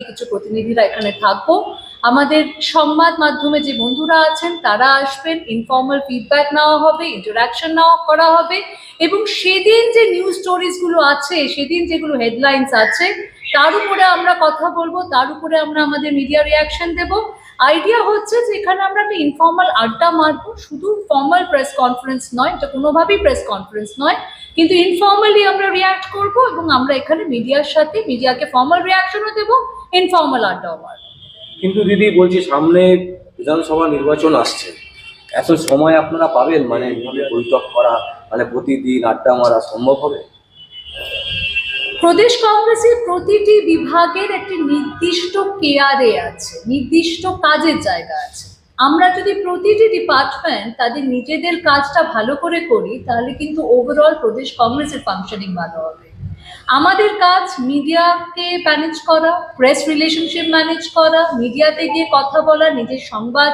কিছু প্রতিনিধিরা এখানে থাকবো। আমাদের সংবাদ মাধ্যমে যে বন্ধুরা আছেন তারা আসবেন, ইনফর্মাল ফিডব্যাক নেওয়া হবে, ইন্টারাকশন নেওয়া করা হবে এবং সেদিন যে নিউজ স্টোরিজগুলো আছে, সেদিন যেগুলো হেডলাইন্স আছে তার উপরে আমরা কথা বলবো, তার উপরে আমরা আমাদের মিডিয়া রিয়াকশন দেব। আইডিয়া হচ্ছে যে এখানে আমরা একটা ইনফর্মাল আড্ডা মারবো, শুধু ফর্মাল প্রেস কনফারেন্স নয়, এটা কোনোভাবেই প্রেস কনফারেন্স নয়, কিন্তু ইনফর্মালি আমরা রিয়াক্ট করব এবং আমরা এখানে মিডিয়ার সাথে মিডিয়াকে ফর্মাল রিয়াকশনও দেবো, ইনফর্মাল আড্ডাও মারবো। কিন্তু দিদি বলছি, সামনে বিধানসভা নির্বাচন আসছে, এত সময় আপনারা পাবেন মানে এইভাবে বৈঠক করা, মানে প্রতিদিন আড্ডা মারা সম্ভব হবে? প্রদেশ কংগ্রেসের প্রতিটি বিভাগের একটি নির্দিষ্ট কেয়ারে আছে, নির্দিষ্ট কাজের জায়গা আছে। আমরা যদি প্রতিটি ডিপার্টমেন্ট তাদের নিজেদের কাজটা ভালো করে করি তাহলে কিন্তু ওভারঅল প্রদেশ কংগ্রেসের ফাংশনিং ভালো হবে। আমাদের কাজ মিডিয়াকে ম্যানেজ করা, প্রেস রিলেশনশিপ ম্যানেজ করা, মিডিয়াতে গিয়ে কথা বলা, নিজের সংবাদ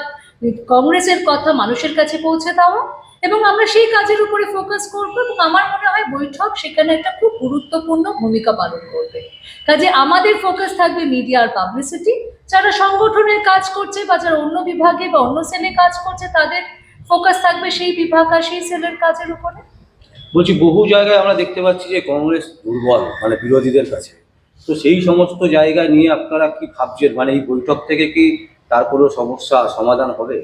কংগ্রেসের কথা মানুষের কাছে পৌঁছে দেওয়া, এবং আমরা সেই কাজের উপরে ফোকাস করব এবং আমার মনে হয় বৈঠক সেখানে একটা খুব গুরুত্বপূর্ণ ভূমিকা পালন করবে। কাজে আমাদের ফোকাস থাকবে মিডিয়ার পাবলিসিটি, যারা সংগঠনের কাজ করছে বা যারা অন্য বিভাগে বা অন্য সেলে কাজ করছে তাদের ফোকাস থাকবে সেই বিভাগ আর সেই সেলের কাজের উপরে। বলছি, বহু জায়গায় আমরা দেখতে পাচ্ছি যে কংগ্রেস দুর্বল মানে বিরোধীদের কাছে, তো সেই সমস্ত জায়গায় নিয়ে আপনারা কি ভাবছেন? মানে এই বৈঠক থেকে কি তার কোনো সমস্যা সমাধান হবে?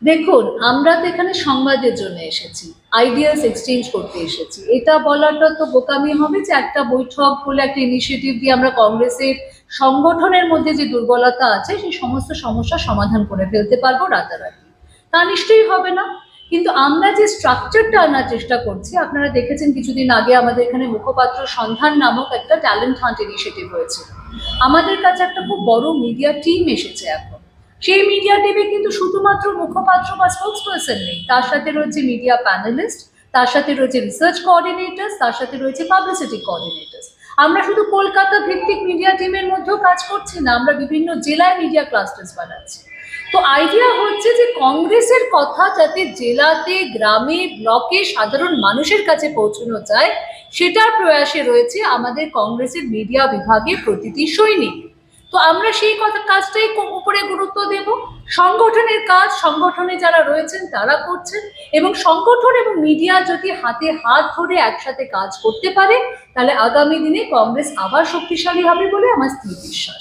দেখুন, আমরা তো এখানে সংবাদের জন্য এসেছি, আইডিয়াস এক্সচেঞ্জ করতে এসেছি। এটা বলাটা তো বোকামি হবে যে একটা বৈঠক বলে একটা ইনিশিয়েটিভ দিয়ে আমরা কংগ্রেসের সংগঠনের মধ্যে যে দুর্বলতা আছে সেই সমস্ত সমস্যার সমাধান করে ফেলতে পারবো রাতারাতি, তা নিশ্চয়ই হবে না। কিন্তু আমরা যে স্ট্রাকচারটা আনার চেষ্টা করছি, আপনারা দেখেছেন কিছুদিন আগে আমাদের এখানে মুখপাত্র সন্ধান নামক একটা ট্যালেন্ট হান্ট ইনিশিয়েটিভ হয়েছে। আমাদের কাছে একটা খুব বড় মিডিয়া টিম এসেছে এখন। সেই মিডিয়া টিমে কিন্তু শুধুমাত্র মুখপাত্র বা স্পোক্স পার্সন নেই, তার সাথে রয়েছে মিডিয়া প্যানেলিস্ট, তার সাথে রয়েছে রিসার্চ কোঅর্ডিনেটরস, তার সাথে রয়েছে পাবলিসিটি কোঅর্ডিনেটরস। আমরা শুধু কলকাতা ভিত্তিক মিডিয়া টিমের মধ্যেও কাজ করছি না, আমরা বিভিন্ন জেলায় মিডিয়া ক্লাস্টার্স বানাচ্ছি। তো আইডিয়া হচ্ছে যে কংগ্রেসের কথা যাতে জেলাতে, গ্রামে, ব্লকে সাধারণ মানুষের কাছে পৌঁছানো যায়, সেটার প্রয়াসে রয়েছে আমাদের কংগ্রেসের মিডিয়া বিভাগের প্রতিটি সৈনিক। তো আমরা সেই কাজটাই উপরে গুরুত্ব দেব। সংগঠনের কাজ সংগঠনে যারা রয়েছেন তারা করছেন, এবং সংগঠন এবং মিডিয়া যদি হাতে হাত ধরে একসাথে কাজ করতে পারে তাহলে আগামী দিনে কংগ্রেস আবার শক্তিশালী হবে বলে আমার স্থির বিশ্বাস।